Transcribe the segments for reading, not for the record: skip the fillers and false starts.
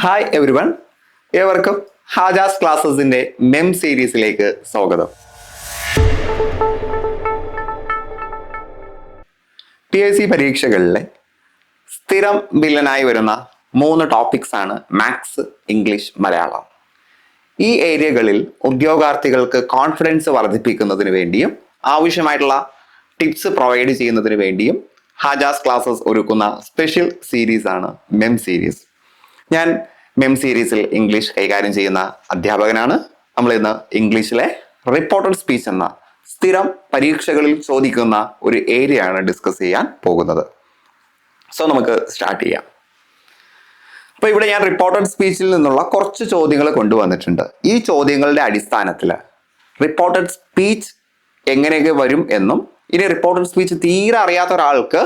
Hi every one, ഏവർക്കും ഹാജാസ് ക്ലാസ്സസിന്റെ മെം സീരീസിലേക്ക് സ്വാഗതം. PSC പരീക്ഷകളിലെ സ്ഥിരം വില്ലനായി വരുന്ന 3 ടോപ്പിക്സ് ആണ് മാത്സ്, ഇംഗ്ലീഷ്, മലയാളം. ഈ ഏരിയകളിൽ ഉദ്യോഗാർത്ഥികൾക്ക് കോൺഫിഡൻസ് വർദ്ധിപ്പിക്കുന്നതിന് വേണ്ടിയും ആവശ്യമായിട്ടുള്ള ടിപ്സ് പ്രൊവൈഡ് ചെയ്യുന്നതിന് വേണ്ടിയും ഹാജാസ് ക്ലാസ്സസ് ഒരുക്കുന്ന സ്പെഷ്യൽ സീരീസ് ആണ് മെം സീരീസ്. ഞാൻ മെം സീരീസിൽ ഇംഗ്ലീഷ് കൈകാര്യം ചെയ്യുന്ന അധ്യാപകനാണ്. നമ്മൾ ഇന്ന് ഇംഗ്ലീഷിലെ റിപ്പോർട്ടഡ് സ്പീച്ച് എന്ന സ്ഥിരം പരീക്ഷകളിൽ ചോദിക്കുന്ന ഒരു ഏരിയ ആണ് ഡിസ്കസ് ചെയ്യാൻ പോകുന്നത്. സോ നമുക്ക് സ്റ്റാർട്ട് ചെയ്യാം. അപ്പോൾ ഇവിടെ ഞാൻ റിപ്പോർട്ടഡ് സ്പീച്ചിൽ നിന്നുള്ള കുറച്ച് ചോദ്യങ്ങൾ കൊണ്ടുവന്നിട്ടുണ്ട്. ഈ ചോദ്യങ്ങളുടെ അടിസ്ഥാനത്തിൽ റിപ്പോർട്ടഡ് സ്പീച്ച് എങ്ങനെയൊക്കെ വരും എന്നും, ഇനി റിപ്പോർട്ടഡ് സ്പീച്ച് തീരെ അറിയാത്ത ഒരാൾക്ക്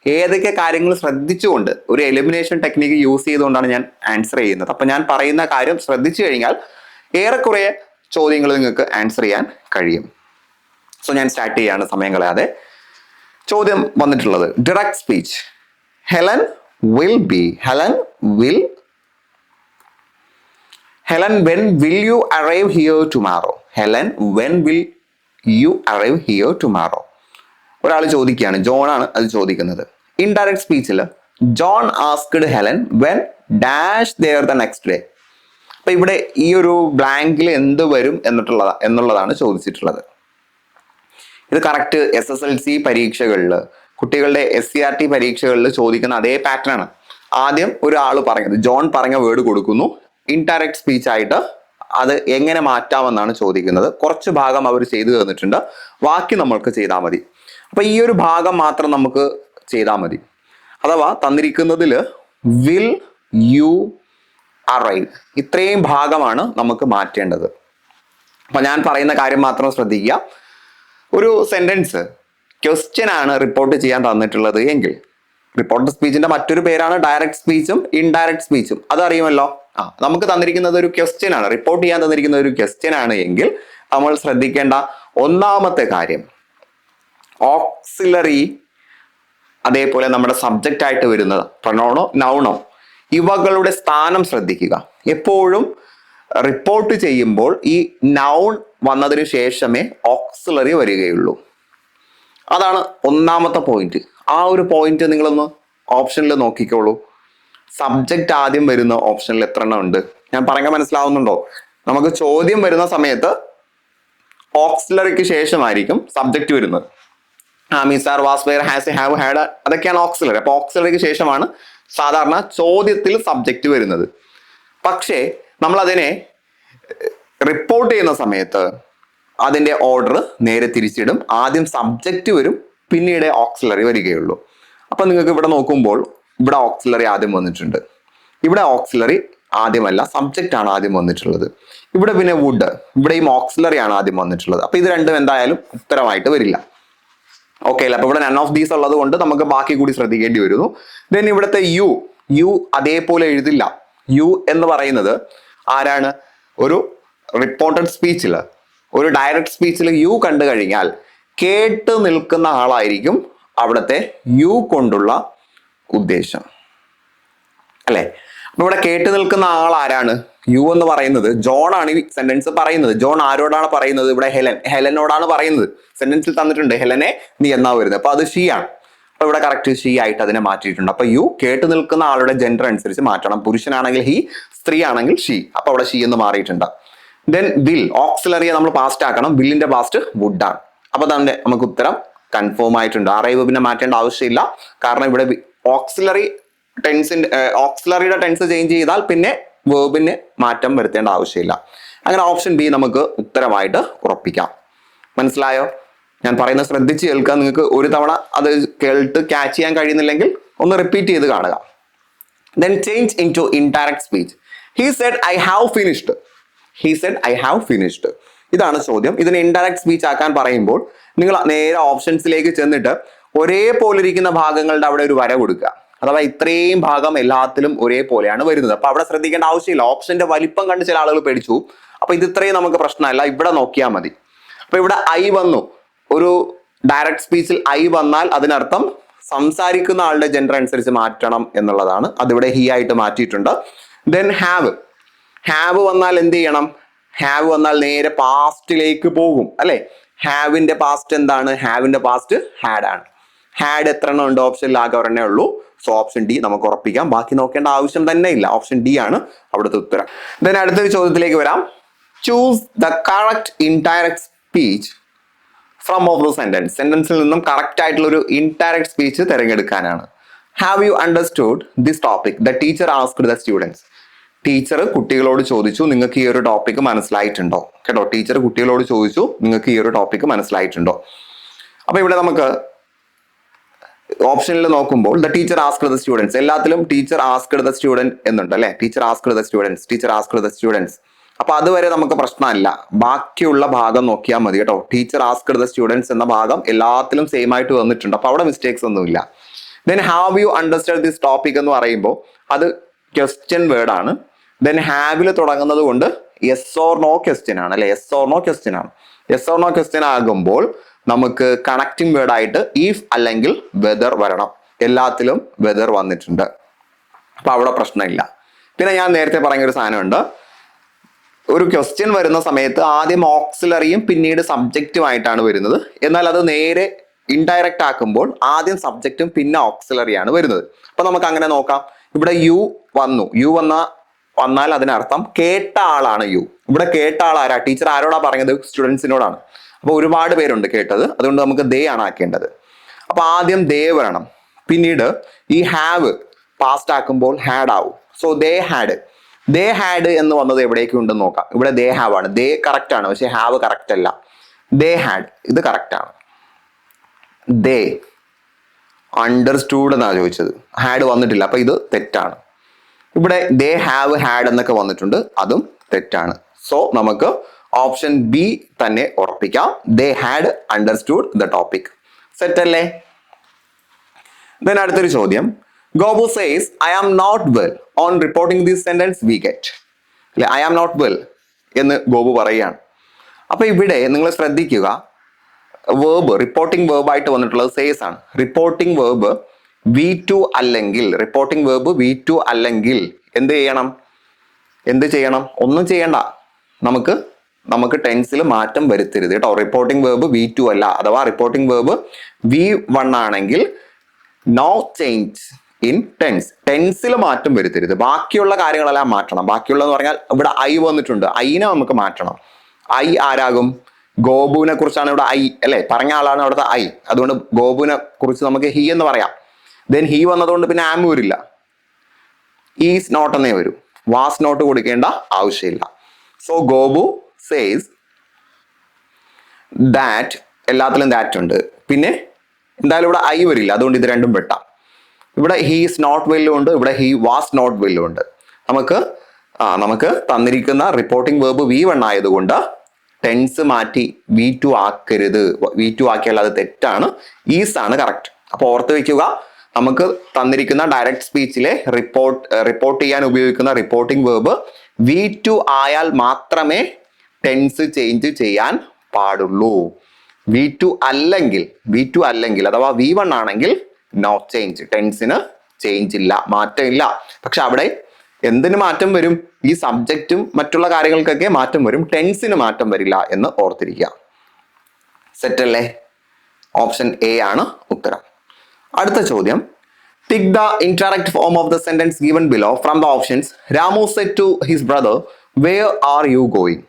ഏതൊക്കെ കാര്യങ്ങൾ ശ്രദ്ധിച്ചുകൊണ്ട് ഒരു എലിമിനേഷൻ ടെക്നിക്ക് യൂസ് ചെയ്തുകൊണ്ടാണ് ഞാൻ ആൻസർ ചെയ്യുന്നത്. അപ്പം ഞാൻ പറയുന്ന കാര്യം ശ്രദ്ധിച്ചു കഴിഞ്ഞാൽ ഏറെക്കുറെ ചോദ്യങ്ങൾ നിങ്ങൾക്ക് ആൻസർ ചെയ്യാൻ കഴിയും. സോ ഞാൻ സ്റ്റാർട്ട് ചെയ്യാണ് സമയം കളയാതെ. ചോദ്യം വന്നിട്ടുള്ളത് direct speech. Helen when will you arrive here tomorrow? Helen, when will you arrive here tomorrow? ഒരാൾ ചോദിക്കുകയാണ്, ജോൺ ആണ് അത് ചോദിക്കുന്നത്. ഇൻഡയറക്റ്റ് സ്പീച്ചിൽ John asked Helen when dash there the next day. അപ്പൊ ഇവിടെ ഈ ഒരു ബ്ലാങ്കിൽ എന്ത് വരും എന്നുള്ളതാണ് ചോദിച്ചിട്ടുള്ളത്. ഇത് കറക്റ്റ് SSLC പരീക്ഷകളിൽ, കുട്ടികളുടെ SCRT പരീക്ഷകളിൽ ചോദിക്കുന്ന അതേ പാറ്റേൺ ആണ്. ആദ്യം ഒരാൾ പറഞ്ഞത്, ജോൺ പറഞ്ഞ വേർഡ് കൊടുക്കുന്നു, ഇൻഡയറക്റ്റ് സ്പീച്ച് ആയിട്ട് അത് എങ്ങനെ മാറ്റാമെന്നാണ് ചോദിക്കുന്നത്. കുറച്ച് ഭാഗം അവർ ചെയ്തു തന്നിട്ടുണ്ട്, ബാക്കി നമ്മൾക്ക് ചെയ്താൽ മതി. അപ്പൊ ഈ ഒരു ഭാഗം മാത്രം നമുക്ക് ചെയ്താൽ മതി. അഥവാ തന്നിരിക്കുന്നതിൽ വിൽ യു അറൈവ്, ഇത്രയും ഭാഗമാണ് നമുക്ക് മാറ്റേണ്ടത്. അപ്പൊ ഞാൻ പറയുന്ന കാര്യം മാത്രം ശ്രദ്ധിക്കുക. ഒരു സെന്റൻസ് ക്വസ്റ്റ്യൻ ആണ് റിപ്പോർട്ട് ചെയ്യാൻ തന്നിട്ടുള്ളത് എങ്കിൽ, റിപ്പോർട്ട് സ്പീച്ചിന്റെ മറ്റൊരു പേരാണ് ഡയറക്റ്റ് സ്പീച്ചും ഇൻഡയറക്റ്റ് സ്പീച്ചും, അതറിയുമല്ലോ. നമുക്ക് തന്നിരിക്കുന്നത് ഒരു ക്വസ്റ്റ്യൻ ആണ്, റിപ്പോർട്ട് ചെയ്യാൻ തന്നിരിക്കുന്ന ഒരു ക്വസ്റ്റ്യൻ ആണ് എങ്കിൽ നമ്മൾ ശ്രദ്ധിക്കേണ്ട ഒന്നാമത്തെ കാര്യം ഓക്സിലറി, അതേപോലെ നമ്മുടെ സബ്ജക്റ്റ് ആയിട്ട് വരുന്നത് പ്രൊനൗണോ നൗണോ, ഇവകളുടെ സ്ഥാനം ശ്രദ്ധിക്കുക. എപ്പോഴും റിപ്പോർട്ട് ചെയ്യുമ്പോൾ ഈ നൗൺ വന്നതിന് ശേഷമേ ഓക്സിലറി വരികയുള്ളൂ. അതാണ് ഒന്നാമത്തെ പോയിന്റ്. ആ ഒരു പോയിന്റ് നിങ്ങളൊന്ന് ഓപ്ഷനിൽ നോക്കിക്കോളൂ. സബ്ജക്റ്റ് ആദ്യം വരുന്ന ഓപ്ഷനിൽ എത്ര എണ്ണം ഉണ്ട്? ഞാൻ പറഞ്ഞ മനസ്സിലാവുന്നുണ്ടോ? നമുക്ക് ചോദ്യം വരുന്ന സമയത്ത് ഓക്സിലറിക്ക് ശേഷമായിരിക്കും സബ്ജക്റ്റ് വരുന്നത്. മിസാർ was were has have had, അതൊക്കെയാണ് ഓക്സിലറി. അപ്പൊ ഓക്സിലറിക്ക് ശേഷമാണ് സാധാരണ ചോദ്യത്തിൽ സബ്ജക്റ്റ് വരുന്നത്. പക്ഷേ നമ്മൾ അതിനെ റിപ്പോർട്ട് ചെയ്യുന്ന സമയത്ത് അതിന്റെ ഓർഡർ നേരെ തിരിച്ചിടും. ആദ്യം സബ്ജക്റ്റ് വരും, പിന്നീട് ഓക്സിലറി വരികയുള്ളൂ. അപ്പൊ നിങ്ങൾക്ക് ഇവിടെ നോക്കുമ്പോൾ ഇവിടെ ഓക്സിലറി ആദ്യം വന്നിട്ടുണ്ട്, ഇവിടെ ഓക്സിലറി ആദ്യമല്ല, സബ്ജക്റ്റ് ആണ് ആദ്യം വന്നിട്ടുള്ളത്. ഇവിടെ പിന്നെ വുഡ്, ഇവിടെയും ഓക്സിലറി ആണ് ആദ്യം വന്നിട്ടുള്ളത്. അപ്പൊ ഇത് രണ്ടും എന്തായാലും ഉത്തരമായിട്ട് വരില്ല. ഓക്കെ അല്ല? അപ്പൊ ഇവിടെ നൺ ഓഫ് ദീസ് ഉള്ളത് കൊണ്ട് നമുക്ക് ബാക്കി കൂടി ശ്രദ്ധിക്കേണ്ടി വരുന്നു. ദെൻ ഇവിടുത്തെ യു അതേപോലെ എഴുതില്ല. യു എന്ന് പറയുന്നത് ആരാണ്? ഒരു റിപ്പോർട്ടഡ് സ്പീച്ചിൽ, ഒരു ഡയറക്റ്റ് സ്പീച്ചിൽ യു കണ്ടു കഴിഞ്ഞാൽ കേട്ട് നിൽക്കുന്ന ആളായിരിക്കും അവിടുത്തെ യു കൊണ്ടുള്ള ഉദ്ദേശം, അല്ലെ? അപ്പൊ ഇവിടെ കേട്ട് നിൽക്കുന്ന ആൾ ആരാണ്? യു എന്ന് പറയുന്നത് ജോൺ ആണ് ഈ സെന്റൻസ് പറയുന്നത്. ജോൺ ആരോടാണ് പറയുന്നത്? ഇവിടെ ഹെലനോടാണ് പറയുന്നത്. സെന്റൻസിൽ തന്നിട്ടുണ്ട് ഹെലനെ നീ എന്നാ വരുന്നത്, അപ്പൊ അത് ഷീ ആണ്. അപ്പൊ ഇവിടെ കറക്റ്റ് ഷീ ആയിട്ട് അതിനെ മാറ്റിയിട്ടുണ്ട്. അപ്പൊ യു കേട്ട് നിൽക്കുന്ന ആളുടെ ജെൻഡർ അനുസരിച്ച് മാറ്റണം. പുരുഷനാണെങ്കിൽ ഹി, സ്ത്രീ ആണെങ്കിൽ ഷീ. അപ്പൊ അവിടെ ഷീ എന്ന് മാറിയിട്ടുണ്ട്. ദെൻ വിൽ, ഓക്സിലറിയെ നമ്മൾ പാസ്റ്റ് ആക്കണം. വില്ലിന്റെ പാസ്റ്റ് വുഡ് ആണ്. അപ്പൊ തന്നെ നമുക്ക് ഉത്തരം കൺഫേം ആയിട്ടുണ്ട്. അറൈവ് പിന്നെ മാറ്റേണ്ട ആവശ്യമില്ല. കാരണം ഇവിടെ ഓക്സിലറി ഓക്സിലറിയുടെ ടെൻസ് ചേഞ്ച് ചെയ്താൽ പിന്നെ വേർബിന് മാറ്റം വരുത്തേണ്ട ആവശ്യമില്ല. അങ്ങനെ ഓപ്ഷൻ ബി നമുക്ക് ഉത്തരമായിട്ട് ഉറപ്പിക്കാം. മനസ്സിലായോ? ഞാൻ പറയുന്നത് ശ്രദ്ധിച്ച് കേൾക്കുക. നിങ്ങൾക്ക് ഒരു തവണ അത് കേട്ട് ക്യാച്ച് ചെയ്യാൻ കഴിയുന്നില്ലെങ്കിൽ ഒന്ന് റിപ്പീറ്റ് ചെയ്ത് കാണുക. Then change into indirect speech. He said I have finished. ഇതാണ് ചോദ്യം. ഇതിന് ഇൻഡയറക്റ്റ് സ്പീച്ച് ആക്കാൻ പറയുമ്പോൾ നിങ്ങൾ നേരെ ഓപ്ഷൻസിലേക്ക് ചെന്നിട്ട് ഒരേപോലെ ഇരിക്കുന്ന ഭാഗങ്ങളുടെ അവിടെ ഒരു വര കൊടുക്കുക. അഥവാ ഇത്രയും ഭാഗം എല്ലാത്തിലും ഒരേപോലെയാണ് വരുന്നത്. അപ്പൊ അവിടെ ശ്രദ്ധിക്കേണ്ട ആവശ്യമില്ല. ഓപ്ഷന്റെ വലിപ്പം കണ്ട് ചില ആളുകൾ പേടിച്ചു. അപ്പൊ ഇത് ഇത്രയും നമുക്ക് പ്രശ്നമല്ല, ഇവിടെ നോക്കിയാൽ മതി. അപ്പൊ ഇവിടെ ഐ വന്നു. ഒരു ഡയറക്റ്റ് സ്പീച്ചിൽ ഐ വന്നാൽ അതിനർത്ഥം സംസാരിക്കുന്ന ആളുടെ ജെൻഡർ അനുസരിച്ച് മാറ്റണം എന്നുള്ളതാണ്. അതിവിടെ ഹി ആയിട്ട് മാറ്റിയിട്ടുണ്ട്. ദെൻ ഹാവ് വന്നാൽ എന്ത് ചെയ്യണം? ഹാവ് വന്നാൽ നേരെ പാസ്റ്റിലേക്ക് പോകും അല്ലെ? ഹാവിന്റെ പാസ്റ്റ് എന്താണ്? ഹാവിന്റെ പാസ്റ്റ് ഹാഡ് ആണ്. ഹാഡ് എത്ര എണ്ണം ഉണ്ട്? ഓപ്ഷനിൽ ആകെ ഒരെണ്ണേ ഉള്ളൂ. സോ ഓപ്ഷൻ ഡി നമുക്ക് ഉറപ്പിക്കാം. ബാക്കി നോക്കേണ്ട ആവശ്യം തന്നെ ഇല്ല. ഓപ്ഷൻ ഡി ആണ് അവിടുത്തെ ഉത്തരം. ദെൻ അടുത്തൊരു ചോദ്യത്തിലേക്ക് വരാം. Choose the correct indirect speech from of the സെന്റൻസിൽ നിന്നും കറക്റ്റ് ആയിട്ടുള്ള ഒരു ഇൻഡയറക്റ്റ് സ്പീച്ച് തിരഞ്ഞെടുക്കാനാണ്. Have you understood this topic the teacher asked the students. Teacher കുട്ടികളോട് ചോദിച്ചു, നിങ്ങൾക്ക് ഈ ഒരു ടോപ്പിക് മനസ്സിലായിട്ടുണ്ടോ? കേട്ടോ, ടീച്ചർ കുട്ടികളോട് ചോദിച്ചു, നിങ്ങൾക്ക് ഈ ഒരു ടോപ്പിക് മനസ്സിലായിട്ടുണ്ടോ? അപ്പൊ ഇവിടെ നമുക്ക് ഓപ്ഷനിൽ നോക്കുമ്പോൾ the teacher asked the students, എല്ലാത്തിലും ടീച്ചർ ആസ്ക്ഡ് ദ സ്റ്റുഡന്റ് എന്നുണ്ട് അല്ലെ? Teacher asked the students. അപ്പൊ അതുവരെ നമുക്ക് പ്രശ്നമല്ല. ബാക്കിയുള്ള ഭാഗം നോക്കിയാൽ മതി കേട്ടോ. ടീച്ചർ ആസ്ക്ഡ് ദ സ്റ്റുഡൻസ് എന്ന ഭാഗം എല്ലാത്തിലും സെയിം ആയിട്ട് വന്നിട്ടുണ്ട്. അപ്പൊ അവിടെ മിസ്റ്റേക്സ് ഒന്നുമില്ല. Then have you understand this topic എന്ന് പറയുമ്പോൾ അത് ക്വസ്റ്റ്യൻ വേർഡ് ആണ്. ദെൻ ഹാവിൽ തുടങ്ങുന്നത് കൊണ്ട് യെസ് ഓർ നോ ക്വസ്റ്റ്യൻ ആണ് അല്ലെ? യെസ് ഓർ നോ ക്വസ്റ്റ്യൻ ആകുമ്പോൾ നമുക്ക് കണക്റ്റിംഗ് വേർഡ് ആയിട്ട് ഇഫ് അല്ലെങ്കിൽ വെദർ വരണം. എല്ലാത്തിലും വെദർ വന്നിട്ടുണ്ട്. അപ്പൊ അവിടെ പ്രശ്നമില്ല. പിന്നെ ഞാൻ നേരത്തെ പറഞ്ഞൊരു സാധനമുണ്ട്. ഒരു ക്വസ്റ്റ്യൻ വരുന്ന സമയത്ത് ആദ്യം ഓക്സിലറിയും പിന്നീട് സബ്ജക്റ്റുമായിട്ടാണ് വരുന്നത്. എന്നാൽ അത് നേരെ ഇൻഡയറക്റ്റ് ആക്കുമ്പോൾ ആദ്യം സബ്ജക്റ്റും പിന്നെ ഓക്സിലറിയാണ് വരുന്നത്. അപ്പൊ നമുക്ക് അങ്ങനെ നോക്കാം. ഇവിടെ യു വന്നു. വന്നാൽ അതിനർത്ഥം കേട്ട ആളാണ് യു. ഇവിടെ കേട്ട ആൾ ആരാ? ടീച്ചർ ആരോടാ പറഞ്ഞത്? സ്റ്റുഡൻസിനോടാണ്. അപ്പൊ ഒരുപാട് പേരുണ്ട് കേട്ടത്. അതുകൊണ്ട് നമുക്ക് ദേ ആണ് ആക്കേണ്ടത്. അപ്പൊ ആദ്യം ദേ വരണം. പിന്നീട് ഈ ഹാവ് പാസ്റ്റ് ആക്കുമ്പോൾ ഹാഡ് ആവും. സോ ദേ ഹാഡ് എന്ന് വന്നത് എവിടേക്ക് ഉണ്ടെന്ന് നോക്കാം. ഇവിടെ ദേ ഹാവ് ആണ്. ദേ കറക്റ്റ് ആണ്, പക്ഷെ ഹാവ് കറക്റ്റ് അല്ല. ദേ ഹാഡ് ഇത് കറക്റ്റ് ആണ്. ദേ അണ്ടർസ്റ്റുഡ് എന്നാണ് ചോദിച്ചത്. ഹാഡ് വന്നിട്ടില്ല, അപ്പൊ ഇത് തെറ്റാണ്. ഇവിടെ ദേ ഹാവ് ഹാഡ് എന്നൊക്കെ വന്നിട്ടുണ്ട്, അതും തെറ്റാണ്. സോ നമുക്ക് ഓപ്ഷൻ ബി തന്നെ ഉറപ്പിക്കാം. They had understood the topic. Set അല്ലേ? ദെൻ അടുത്തൊരു ചോദ്യം. Gopu says I am not well on reporting this sentence we get. അല്ലെ, ഐ ആം നോട്ട് വെൽ എന്ന് ഗോപു പറയുകയാണ്. അപ്പൊ ഇവിടെ നിങ്ങൾ ശ്രദ്ധിക്കുക, വേർബ് റിപ്പോർട്ടിംഗ് വേർബ് ആയിട്ട് വന്നിട്ടുള്ളത് സേസ് ആണ്. റിപ്പോർട്ടിംഗ് വേർബ് V2 അല്ലെങ്കിൽ എന്ത് ചെയ്യണം? ഒന്നും ചെയ്യണ്ട. നമുക്ക് ടെൻസിൽ മാറ്റം വരുത്തരുത് കേട്ടോ. റിപ്പോർട്ടിംഗ് വേർബ് V2 അല്ല, അഥവാ റിപ്പോർട്ടിംഗ് വേർബ് V1 ആണെങ്കിൽ നോ ചേഞ്ച് ഇൻ ടെൻസിൽ മാറ്റം വരുത്തരുത്. ബാക്കിയുള്ള കാര്യങ്ങളെല്ലാം മാറ്റണം. ബാക്കിയുള്ളതെന്ന് പറഞ്ഞാൽ ഇവിടെ ഐ വന്നിട്ടുണ്ട്, ഐനെ നമുക്ക് മാറ്റണം. ഐ ആരാകും? ഗോപുവിനെ കുറിച്ചാണ് ഇവിടെ ഐ അല്ലെ? പറഞ്ഞ ആളാണ് അവിടുത്തെ ഐ. അതുകൊണ്ട് ഗോപുവിനെ കുറിച്ച് നമുക്ക് ഹി എന്ന് പറയാം. ദെൻ ഹി വന്നതുകൊണ്ട് പിന്നെ ആം വരില്ല, ഈസ് നോട്ട് എന്നേ വരും. വാസ് നോട്ട് കൊടുക്കേണ്ട ആവശ്യമില്ല. സോ ഗോപു സേസ് ദാറ്റ്, എല്ലാത്തിലും ദാറ്റ് ഉണ്ട്. പിന്നെ എന്തായാലും ഇവിടെ ഐ വരില്ല, അതുകൊണ്ട് ഇത് രണ്ടും വെട്ടാം. ഇവിടെ ഹി ഈസ് നോട്ട് വെല്ലും ഉണ്ട്, ഇവിടെ ഹി വാസ് നോട്ട് വെല്ലും ഉണ്ട്. നമുക്ക് തന്നിരിക്കുന്ന റിപ്പോർട്ടിംഗ് വേർബ് V1 ആയതുകൊണ്ട് ടെൻസ് മാറ്റി V2 ആക്കരുത്. V2 ആക്കിയാൽ അത് തെറ്റാണ്. ഈസ് ആണ് കറക്റ്റ്. അപ്പൊ ഓർത്ത് വെക്കുക, നമുക്ക് തന്നിരിക്കുന്ന ഡയറക്റ്റ് സ്പീച്ചിലെ റിപ്പോർട്ട് ചെയ്യാൻ ഉപയോഗിക്കുന്ന റിപ്പോർട്ടിംഗ് വേർബ് V2 ആയാൽ മാത്രമേ ടെൻസ് ചേഞ്ച് ചെയ്യാൻ പാടുള്ളൂ. V2 അല്ലെങ്കിൽ അഥവാ V1 ആണെങ്കിൽ നോ ചേഞ്ച്. ടെൻസിന് ചേഞ്ച് ഇല്ല, മാറ്റം ഇല്ല. പക്ഷെ അവിടെ എന്തിന് മാറ്റം വരും? ഈ സബ്ജക്റ്റും മറ്റുള്ള കാര്യങ്ങൾക്കൊക്കെ മാറ്റം വരും, ടെൻസിന് മാറ്റം വരില്ല എന്ന് ഓർത്തിരിക്കുക. സെറ്റ് അല്ലേ? ഓപ്ഷൻ എ ആണ് ഉത്തരം. അടുത്ത ചോദ്യം. Tick the indirect form of the sentence given below from the options. Ramu said to his brother where are you going.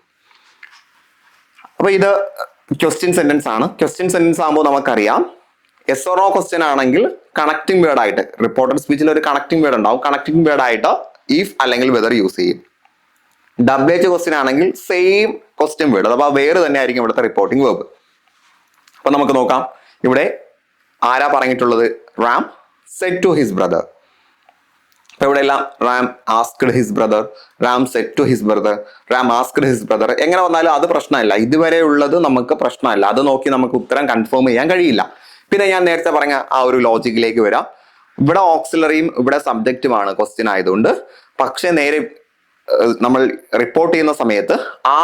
അപ്പൊ ഇത് ക്വസ്റ്റ്യൻ സെന്റൻസ് ആണ്. ക്വസ്റ്റ്യൻ സെന്റൻസ് ആകുമ്പോൾ നമുക്കറിയാം, യെസ് ഓർ നോ ക്വസ്റ്റ്യൻ ആണെങ്കിൽ കണക്റ്റിംഗ് വേർഡ് ആയിട്ട്, റിപ്പോർട്ടഡ് സ്പീച്ചിൽ ഒരു connecting word ഉണ്ടാവും. കണക്റ്റിംഗ് വേർഡ് ആയിട്ട് ഇഫ് അല്ലെങ്കിൽ വെദർ യൂസ് ചെയ്യും. WH ക്വസ്റ്റ്യൻ ആണെങ്കിൽ സെയിം ക്വസ്റ്റ്യൻ വേർഡ് അഥവാ വേർ തന്നെ ആയിരിക്കും ഇവിടുത്തെ റിപ്പോർട്ടിംഗ് വേർബ്. അപ്പൊ നമുക്ക് നോക്കാം. ഇവിടെ ആരാ പറഞ്ഞിട്ടുള്ളത്? Ram said to his brother. അപ്പൊ ഇവിടെ എല്ലാം Ram asked his brother, Ram said to his brother, Ram asked his brother. എങ്ങനെ വന്നാലും അത് പ്രശ്നമല്ല. ഇതുവരെ ഉള്ളത് നമുക്ക് പ്രശ്നമല്ല. അത് നോക്കി നമുക്ക് ഉത്തരം കൺഫേം ചെയ്യാൻ കഴിയില്ല. പിന്നെ ഞാൻ നേരത്തെ പറഞ്ഞ ആ ഒരു ലോജിക്കിലേക്ക് വരാം. ഇവിടെ ഓക്സിലറിയും ഇവിടെ സബ്ജക്റ്റുമാണ് ക്വസ്റ്റ്യൻ ആയതുകൊണ്ട്. പക്ഷെ നേരെ നമ്മൾ റിപ്പോർട്ട് ചെയ്യുന്ന സമയത്ത്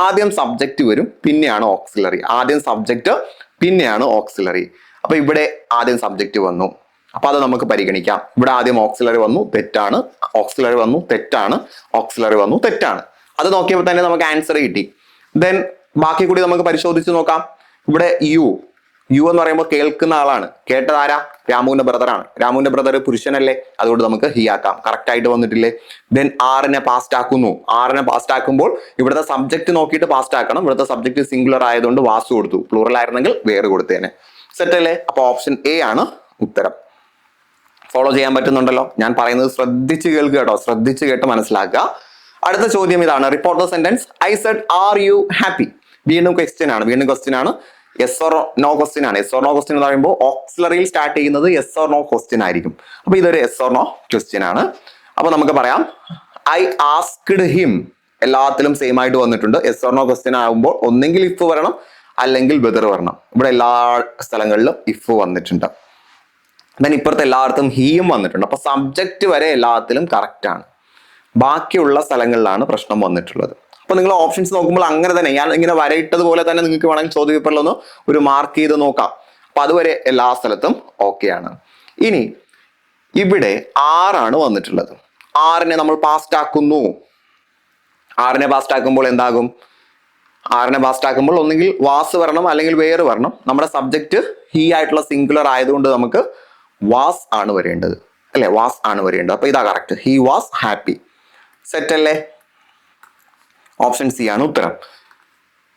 ആദ്യം സബ്ജക്റ്റ് വരും, പിന്നെയാണ് ഓക്സിലറി. ആദ്യം സബ്ജക്റ്റ്, പിന്നെയാണ് ഓക്സിലറി. അപ്പൊ ഇവിടെ ആദ്യം സബ്ജക്റ്റ് വന്നു. അപ്പൊ അത് നമുക്ക് പരിഗണിക്കാം. ഇവിടെ ആദ്യം ഓക്സിലറി വന്നു, തെറ്റാണ്. ഓക്സിലറി വന്നു, തെറ്റാണ്. ഓക്സിലറി വന്നു, തെറ്റാണ്. അത് നോക്കിയപ്പോൾ തന്നെ നമുക്ക് ആൻസർ കിട്ടി. ദെൻ ബാക്കി കൂടി നമുക്ക് പരിശോധിച്ച് നോക്കാം. ഇവിടെ യു എന്ന് പറയുമ്പോൾ കേൾക്കുന്ന ആളാണ്. കേട്ടത് ആരാ? രാമുവിന്റെ ബ്രദറാണ്. രാമുവിന്റെ ബ്രദർ പുരുഷനല്ലേ, അതുകൊണ്ട് നമുക്ക് ഹി ആക്കാം. കറക്റ്റ് ആയിട്ട് വന്നിട്ടില്ലേ? ദെൻ ആറിനെ പാസ്റ്റ് ആക്കുന്നു. ആറിനെ പാസ്റ്റ് ആക്കുമ്പോൾ ഇവിടുത്തെ സബ്ജക്ട് നോക്കിയിട്ട് പാസ്റ്റ് ആക്കണം. ഇവിടുത്തെ സബ്ജക്ട് സിംഗുലർ ആയതുകൊണ്ട് വാസ് കൊടുത്തു. പ്ലൂറൽ ആയിരുന്നെങ്കിൽ വേറെ കൊടുത്തേനെ. സെറ്റ് അല്ലേ? അപ്പൊ ഓപ്ഷൻ എ ആണ് ഉത്തരം. ഫോളോ ചെയ്യാൻ പറ്റുന്നുണ്ടല്ലോ? ഞാൻ പറയുന്നത് ശ്രദ്ധിച്ച് കേൾക്കുക കേട്ടോ, ശ്രദ്ധിച്ച് കേട്ട് മനസ്സിലാക്കുക. അടുത്ത ചോദ്യം ഇതാണ്. Report the sentence I said are you happy. വീണ്ടും ക്വസ്റ്റ്യൻ ആണ്. യെസ് ഓർ നോ ക്വസ്റ്റ്യൻ ആണ്. യെസ് ഓർ നോ ക്വസ്റ്റ്യൻ എന്ന് പറയുമ്പോൾ ഓക്സിലറിയിൽ സ്റ്റാർട്ട് ചെയ്യുന്നത് യെസ് ഓർ നോ ക്വസ്റ്റ്യൻ ആയിരിക്കും. അപ്പൊ ഇതൊരു യെസ് ഓർ നോ ക്വസ്റ്റ്യൻ ആണ്. അപ്പൊ നമുക്ക് പറയാം ഐ ആസ്ക്ഡ് ഹിം. എല്ലാത്തിലും സെയിം ആയിട്ട് വന്നിട്ടുണ്ട്. യെസ് ഓർ നോ ക്വസ്റ്റ്യൻ ആകുമ്പോൾ ഒന്നെങ്കിൽ ഇഫ് വരണം, അല്ലെങ്കിൽ വെദർ വരണം. ഇവിടെ എല്ലാ സ്ഥലങ്ങളിലും ഇഫ് വന്നിട്ടുണ്ട്. ദെൻ ഇപ്പുറത്തെ എല്ലായിടത്തും ഹീയും വന്നിട്ടുണ്ട്. അപ്പൊ സബ്ജക്റ്റ് വരെ എല്ലാത്തിലും കറക്റ്റ് ആണ്. ബാക്കിയുള്ള സ്ഥലങ്ങളിലാണ് പ്രശ്നം വന്നിട്ടുള്ളത്. അപ്പൊ നിങ്ങൾ ഓപ്ഷൻസ് നോക്കുമ്പോൾ അങ്ങനെ തന്നെ ഞാൻ ഇങ്ങനെ വരയിട്ടതുപോലെ തന്നെ നിങ്ങൾക്ക് വേണമെങ്കിൽ ചോദ്യ പേപ്പറിലൊന്ന് ഒരു മാർക്ക് ചെയ്ത് നോക്കാം. അപ്പൊ അതുവരെ എല്ലാ സ്ഥലത്തും ഓക്കെയാണ്. ഇനി ഇവിടെ ആറാണ് വന്നിട്ടുള്ളത്. ആറിനെ നമ്മൾ പാസ്റ്റ് ആക്കുന്നു. ആറിനെ പാസ്റ്റ് ആക്കുമ്പോൾ എന്താകും? ആറിനെ പാസ്റ്റ് ആക്കുമ്പോൾ ഒന്നുകിൽ വാസ് വരണം, അല്ലെങ്കിൽ വേറെ വരണം. നമ്മുടെ സബ്ജക്റ്റ് ഹീ ആയിട്ടുള്ള സിംഗുലർ ആയതുകൊണ്ട് നമുക്ക് വാസ് ആണ് വരേണ്ടത്, അല്ലെ? വാസ് ആണ് വരേണ്ടത്. അപ്പൊ ഇതാ correct. He was happy. Set അല്ലേ? ഓപ്ഷൻ സി ആണ് ഉത്തരം.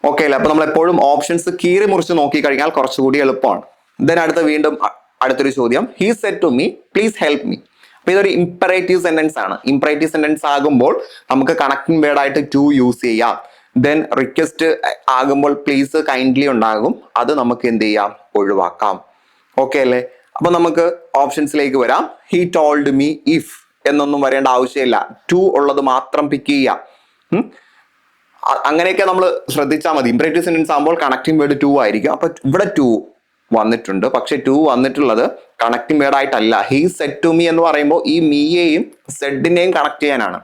ഓക്കെ അല്ലേ? അപ്പൊ നമ്മൾ എപ്പോഴും ഓപ്ഷൻസ് കീറി മുറിച്ച് നോക്കി കഴിഞ്ഞാൽ കുറച്ചുകൂടി എളുപ്പമാണ്. ദെൻ അടുത്തൊരു ചോദ്യം. He said to me please help me. അപ്പൊ ഇതൊരു ഇംപറേറ്റീവ് സെന്റൻസ് ആണ്. ഇംപറേറ്റീവ് സെന്റൻസ് ആകുമ്പോൾ നമുക്ക് കണക്റ്റിംഗ് വേർഡ് ആയിട്ട് ടു യൂസ് ചെയ്യാം. ദെൻ റിക്വസ്റ്റ് ആകുമ്പോൾ പ്ലീസ് കൈൻഡ്ലി ഉണ്ടാകും. അത് നമുക്ക് എന്ത് ചെയ്യാം? ഒഴിവാക്കാം. ഓക്കെ അല്ലേ? അപ്പൊ നമുക്ക് ഓപ്ഷൻസിലേക്ക് വരാം. ഹി ടോൾഡ് മീ ഇഫ് എന്നൊന്നും വരേണ്ട ആവശ്യമില്ല. ടു ഉള്ളത് മാത്രം പിക്ക് ചെയ്യാം. അങ്ങനെയൊക്കെ നമ്മൾ ശ്രദ്ധിച്ചാൽ മതി. ഇംപറേറ്റീവ് സെന്റൻസ് ആകുമ്പോൾ കണക്റ്റിംഗ് വേർഡ് ടു ആയിരിക്കും. അപ്പൊ ഇവിടെ ടു വന്നിട്ടുണ്ട്. പക്ഷെ ടു വന്നിട്ടുള്ളത് കണക്റ്റിംഗ് വേർഡ് ആയിട്ടല്ല. ഹി സെഡ് ടു മീ എന്ന് പറയുമ്പോൾ ഈ മീയെയും സെഡിനെയും കണക്ട് ചെയ്യാനാണ്.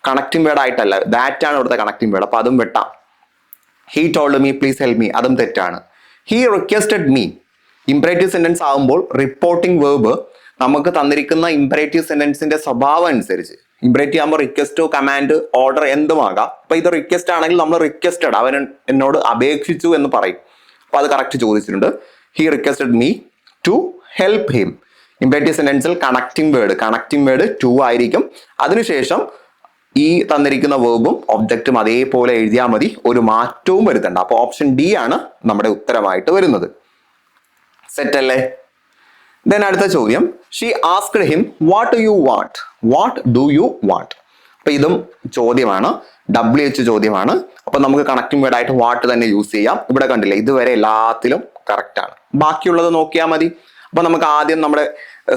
കണക്റ്റിംഗ് വേർഡ് ആയിട്ടല്ല. ദാറ്റ് ആണ് ഇവിടുത്തെ കണക്റ്റിംഗ് വേർഡ്. അപ്പൊ അതും വെട്ടാം. He told me please help me, അതും തെറ്റാണ്. He requested me. Imperative sentence ആകുമ്പോൾ റിപ്പോർട്ടിംഗ് വേർബ് നമുക്ക് തന്നിരിക്കുന്ന ഇംപറേറ്റീവ് സെന്റൻസിന്റെ സ്വഭാവം അനുസരിച്ച്, ഇംപറേറ്റീവ് ആകുമ്പോൾ റിക്വസ്റ്റോ കമാൻഡ് ഓർഡർ എന്തുമാകാം. അപ്പൊ ഇത് റിക്വസ്റ്റ് ആണെങ്കിൽ നമ്മൾ റിക്വസ്റ്റഡ്, അവൻ എന്നോട് അപേക്ഷിച്ചു എന്ന് പറയും. അപ്പൊ അത് കറക്റ്റ് ചോദിച്ചിട്ടുണ്ട്. He requested me to help him. Imperative സെന്റൻസിൽ കണക്റ്റിംഗ് വേർഡ് ടു ആയിരിക്കും. അതിനുശേഷം ഈ തന്നിരിക്കുന്ന വേർബും ഒബ്ജക്റ്റും അതേപോലെ എഴുതിയാൽ മതി. ഒരു മാറ്റവും വരുത്തണ്ട. അപ്പൊ ഓപ്ഷൻ ഡി ആണ് നമ്മുടെ ഉത്തരമായിട്ട് വരുന്നത്. സെറ്റ് അല്ലേ? ദെൻ അടുത്ത ചോദ്യം. She asked him what do you want. അപ്പൊ ഇതും ചോദ്യമാണ്, WH ചോദ്യമാണ്. അപ്പൊ നമുക്ക് കണക്റ്റിംഗ് വേർഡ് ആയിട്ട് വാട്ട് തന്നെ യൂസ് ചെയ്യാം. ഇവിടെ കണ്ടില്ലേ, ഇതുവരെ എല്ലാത്തിലും കറക്റ്റ് ആണ്. ബാക്കിയുള്ളത് നോക്കിയാൽ മതി. അപ്പൊ നമുക്ക് ആദ്യം നമ്മുടെ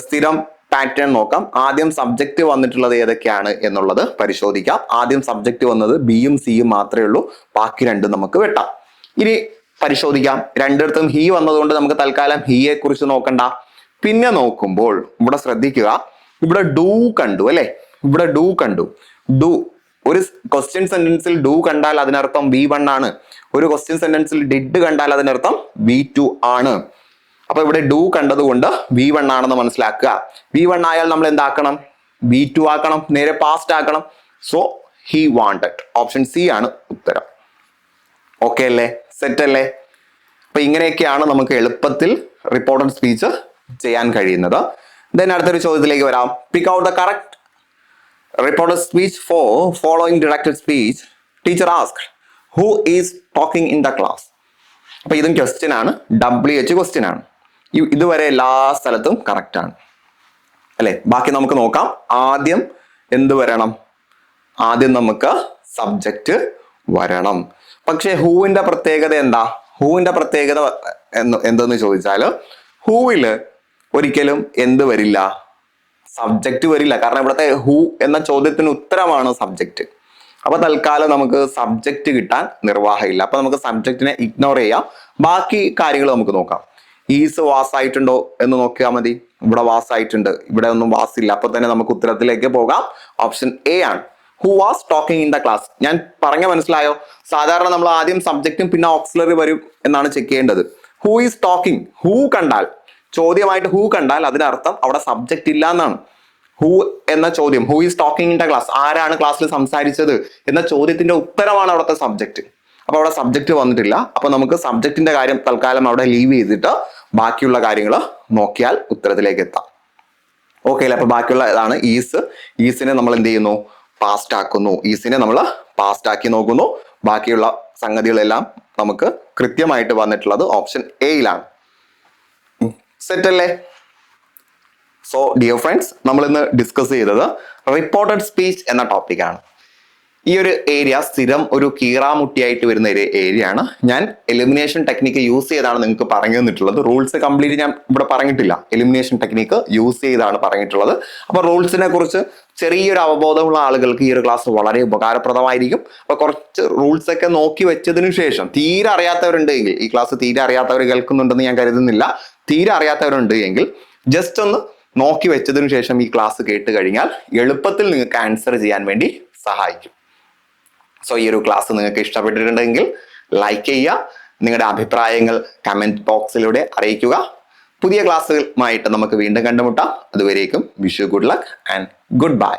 സ്ഥിരം പാറ്റേൺ നോക്കാം. ആദ്യം സബ്ജക്റ്റ് വന്നിട്ടുള്ളത് ഏതൊക്കെയാണ് എന്നുള്ളത് പരിശോധിക്കാം. ആദ്യം സബ്ജക്റ്റ് വന്നത് ബിയും സിയും മാത്രമേ ഉള്ളൂ. ബാക്കി രണ്ടും നമുക്ക് വെട്ടാം. ഇനി പരിശോധിക്കാം. രണ്ടിടത്തും ഹി വന്നതുകൊണ്ട് നമുക്ക് തൽക്കാലം ഹീയെ കുറിച്ച് നോക്കണ്ട. പിന്നെ നോക്കുമ്പോൾ ഇവിടെ ശ്രദ്ധിക്കുക, ഇവിടെ ഡു കണ്ടു അല്ലെ? ഇവിടെ ഡു കണ്ടു. ഡു ഒരു ക്വസ്റ്റ്യൻ സെന്റൻസിൽ ഡു കണ്ടാൽ അതിനർത്ഥം V1 ആണ്. ഒരു ക്വസ്റ്റ്യൻ സെന്റൻസിൽ ഡിഡ് കണ്ടാൽ അതിനർത്ഥം V2 ആണ്. അപ്പൊ ഇവിടെ ഡു കണ്ടത് കൊണ്ട് V1 ആണെന്ന് മനസ്സിലാക്കുക. V1 ആയാൽ നമ്മൾ എന്താക്കണം? V2 ആക്കണം, നേരെ പാസ്റ്റ് ആക്കണം. So he wanted. Option C ആണ് ഉത്തരം. ഓക്കെ അല്ലേ? സെറ്റ് അല്ലേ? അപ്പൊ ഇങ്ങനെയൊക്കെയാണ് നമുക്ക് എളുപ്പത്തിൽ റിപ്പോർട്ടഡ് സ്പീച്ച് ചെയ്യാൻ കഴിയുന്നത്. ദെൻ അടുത്തൊരു ചോദ്യത്തിലേക്ക് വരാം. Pick out the correct reported speech for following directed speech. Teacher ask who is talking in the class. അപ്പൊ ഇതും ക്വസ്റ്റ്യൻ ആണ്, WH ക്വസ്റ്റ്യൻ ആണ്. ഇതുവരെ എല്ലാ സ്ഥലത്തും കറക്റ്റ് ആണ് അല്ലെ? ബാക്കി നമുക്ക് നോക്കാം. ആദ്യം എന്ത് വരണം? ആദ്യം നമുക്ക് സബ്ജക്റ്റ് വരണം. പക്ഷെ ഹൂവിന്റെ പ്രത്യേകത എന്താ? ഹൂവിന്റെ പ്രത്യേകത എന്തെന്ന് ചോദിച്ചാല്, ഹൂവില് ഒരിക്കലും എന്ത് വരില്ല? സബ്ജക്റ്റ് വരില്ല. കാരണം ഇവിടുത്തെ ഹൂ എന്ന ചോദ്യത്തിന് ഉത്തരമാണ് സബ്ജക്റ്റ്. അപ്പൊ തൽക്കാലം നമുക്ക് സബ്ജക്റ്റ് കിട്ടാൻ നിർവാഹമില്ല. അപ്പൊ നമുക്ക് സബ്ജക്റ്റിനെ ഇഗ്നോർ ചെയ്യാം. ബാക്കി കാര്യങ്ങൾ നമുക്ക് നോക്കാം. ഈസ് വാസ് ആയിട്ടുണ്ടോ എന്ന് നോക്കിയാൽ മതി. ഇവിടെ വാസ് ആയിട്ടുണ്ട്, ഇവിടെ ഒന്നും വാസ് ഇല്ല. അപ്പൊ തന്നെ നമുക്ക് ഉത്തരത്തിലേക്ക് പോകാം. ഓപ്ഷൻ എ ആണ്. Who was talking in the class. ഞാൻ പറഞ്ഞ മനസ്സിലായോ? സാധാരണ നമ്മൾ ആദ്യം സബ്ജക്റ്റും പിന്നെ ഓക്സിലറി വരും എന്നാണ് ചെക്ക് ചെയ്യേണ്ടത്. Who is talking. ഹു കണ്ടാൽ ചോദ്യമായിട്ട് ഹൂ കണ്ടാൽ അതിനർത്ഥം അവിടെ സബ്ജക്റ്റ് ഇല്ല എന്നാണ്. ഹൂ എന്ന ചോദ്യം, who is talking in the class, ആരാണ് ക്ലാസ്സിൽ സംസാരിച്ചത് എന്ന ചോദ്യത്തിന്റെ ഉത്തരമാണ് അവിടുത്തെ സബ്ജക്റ്റ്. അപ്പൊ അവിടെ സബ്ജക്റ്റ് വന്നിട്ടില്ല. അപ്പൊ നമുക്ക് സബ്ജക്റ്റിന്റെ കാര്യം തൽക്കാലം അവിടെ ലീവ് ചെയ്തിട്ട് ബാക്കിയുള്ള കാര്യങ്ങൾ നോക്കിയാൽ ഉത്തരത്തിലേക്ക് എത്താം. ഓക്കെ അല്ലേ? അപ്പൊ ബാക്കിയുള്ള ഇതാണ് ഈസ്. ഈസിനെ നമ്മൾ എന്ത് ചെയ്യുന്നു? പാസ്റ്റ് ആക്കുന്നു. ഈസിനെ നമ്മൾ പാസ്റ്റ് ആക്കി നോക്കുന്നു. ബാക്കിയുള്ള സംഗതികളെല്ലാം നമുക്ക് കൃത്യമായിട്ട് വന്നിട്ടുള്ളത് ഓപ്ഷൻ എയിലാണ്. സെറ്റ് അല്ലേ? സോ ഡിയർ ഫ്രണ്ട്സ്, നമ്മൾ ഇന്ന് ഡിസ്കസ് ചെയ്തത് റിപ്പോർട്ടഡ് സ്പീച്ച് എന്ന ടോപ്പിക്കാണ്. ഈ ഒരു ഏരിയ സ്ഥിരം ഒരു കീറാമുട്ടിയായിട്ട് വരുന്ന ഒരു ഏരിയ ആണ്. ഞാൻ എലിമിനേഷൻ ടെക്നിക്ക് യൂസ് ചെയ്താണ് നിങ്ങൾക്ക് പറഞ്ഞു തന്നിട്ടുള്ളത്. റൂൾസ് കംപ്ലീറ്റ് ഞാൻ ഇവിടെ പറഞ്ഞിട്ടില്ല, എലിമിനേഷൻ ടെക്നിക്ക് യൂസ് ചെയ്താണ് പറഞ്ഞിട്ടുള്ളത്. അപ്പൊ റൂൾസിനെ കുറിച്ച് ചെറിയൊരു അവബോധമുള്ള ആളുകൾക്ക് ഈ ഒരു ക്ലാസ് വളരെ ഉപകാരപ്രദമായിരിക്കും. അപ്പൊ കുറച്ച് റൂൾസ് ഒക്കെ നോക്കി വെച്ചതിന് ശേഷം, തീരെ അറിയാത്തവരുണ്ട് എങ്കിൽ, ഈ ക്ലാസ് തീരെ അറിയാത്തവർ കേൾക്കുന്നുണ്ടെന്ന് ഞാൻ കരുതുന്നില്ല, തീരെ അറിയാത്തവരുണ്ട് എങ്കിൽ ജസ്റ്റ് ഒന്ന് നോക്കി വെച്ചതിന് ശേഷം ഈ ക്ലാസ് കേട്ട് കഴിഞ്ഞാൽ എളുപ്പത്തിൽ നിങ്ങൾക്ക് ആൻസർ ചെയ്യാൻ വേണ്ടി സഹായിക്കും. സോ ഈ ഒരു ക്ലാസ് നിങ്ങൾക്ക് ഇഷ്ടപ്പെട്ടിട്ടുണ്ടെങ്കിൽ ലൈക്ക് ചെയ്യുക, നിങ്ങളുടെ അഭിപ്രായങ്ങൾ കമന്റ് ബോക്സിലൂടെ അറിയിക്കുക. പുതിയ ക്ലാസ്സുകളുമായിട്ട് നമുക്ക് വീണ്ടും കണ്ടുമുട്ടാം. അതുവരേക്കും wish you good luck and good bye.